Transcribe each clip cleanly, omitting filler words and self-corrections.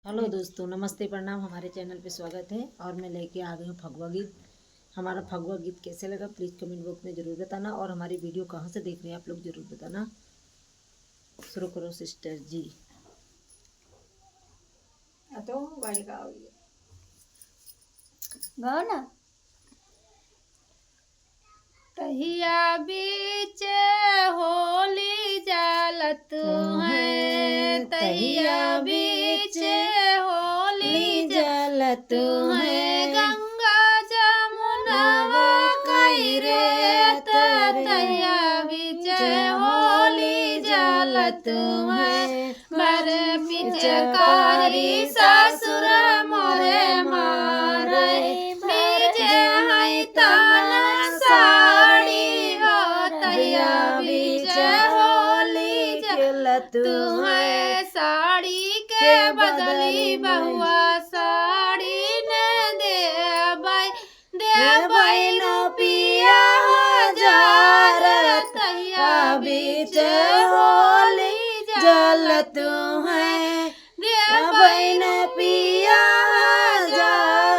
Hello दोस्तों, नमस्ते, प्रणाम। हमारे चैनल पे स्वागत है और मैं लेके आ गई हूँ फगवा गीत। हमारा फगवा गीत कैसे लगा प्लीज़ कमेंट बॉक्स में ज़रूर बताना, और हमारी वीडियो कहाँ से देख रहे हैं आप लोग ज़रूर बताना। शुरू करो सिस्टर जी। तो गाड़ी का गाओ ना। तहिया बीच होली जलत है, तहिया बीच होली जलत है, गंगा जमुनवा कई रे तहिया बीच होली जलत है, बर पिचकारी ससुर मोरे मारे बीजे है तना साड़ी हो, तहिया बीच होली जलत तुम्हें साड़ी के बदली बहुआ साड़ी न देबै न पिया हजार, तहिया बीच होली जलत है देबै न पिया हजार,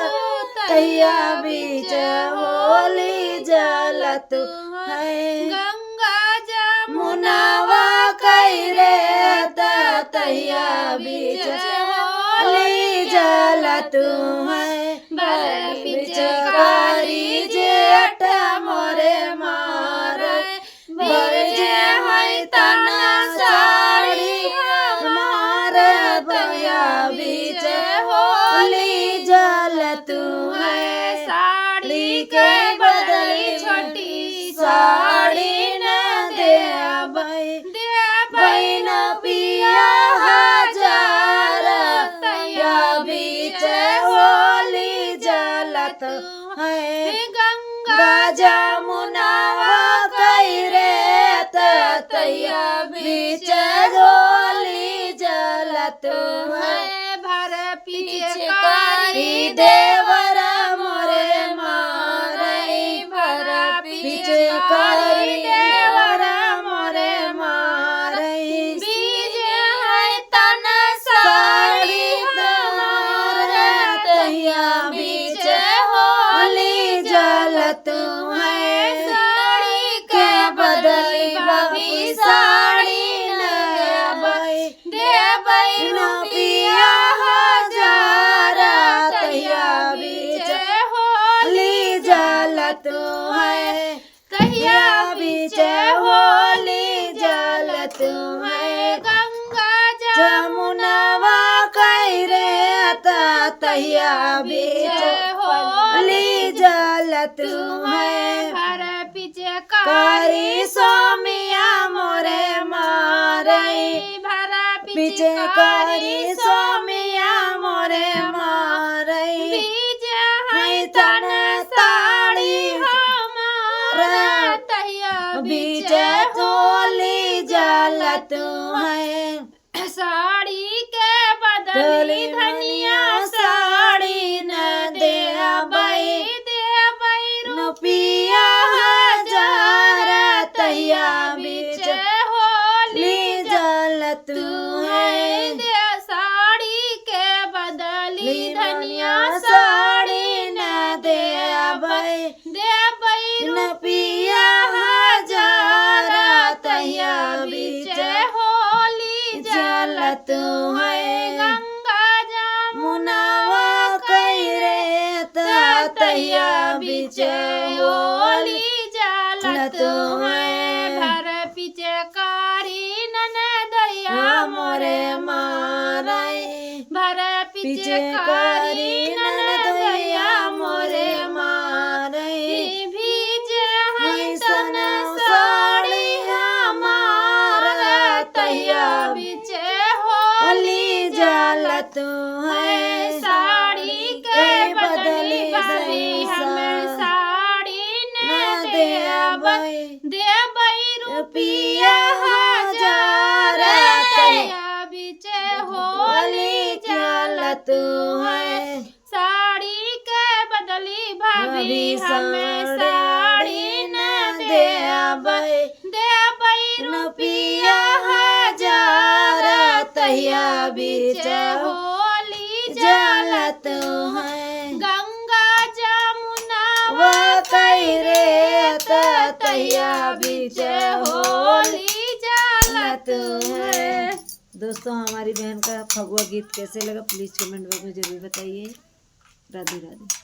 तहिया बीच होली जलत है। गंगा जमुनवा कई रे तहिया बीच होली जलत है, बर पिचकारी जेठ मोरे मारे बरजे है तना साड़ी मारे, तहिया बीच होली जलत है। साड़ी के बदली छोटी साड़ी न देबै न पिया हजार, तहिया बीच होली जलत है। गंगा जमुनवा कई रे तहिया बीच होली जलत है। भर पिचकारी देवर मोरे मारे भर पिचकारी देवर मोरे मारे बीज है तन साड़ी मारे, तहिया बीच होली जलत है। साड़ी के बदली बबी साड़ी न देबै न पिया हजार, तहिया बीच होली जलत है। तहिया बीच होली जलत है। गंगा जमुनवा कई रे तहिया बीच होली जलत है। भर पिचकारी कारी सोमिया मोरे मारे भर पिचकारी सोमिया मोरे मारे बीज है तन साड़ी हमारा, तहिया बीच होली जलत है। साड़ी के बदली धनिया साड़ी न देबै न पिया हजार, तहिया बीच होली जलत है। साड़ी के बदली धनिया साड़ी न देबै न पिया हजार, तहिया बीच होली जलत है। गंगा मुनवा कई रे तहिया बीच होली जलत है। भर पिचकारी ननदैया मोरे मारे भर पिचकारी ननदैया मोरे मारे भीज है है तन सन साड़ी हमारा, तहिया बीच होली जलत है। साड़ी के बदली बबी हमें साड़ी न देबै रुपिया हजार, तहिया बीच होली जलत है। साड़ी के बदली भाभी हमें साड़ी न देबै रुपिया हजार, तहिया बीच होली खेलत तहिया बीच होली जालत है। दोस्तों हमारी बहन का फगुआ गीत कैसे लगा प्लीज कमेंट बॉक्स में जरूर बताइए। राधे राधे।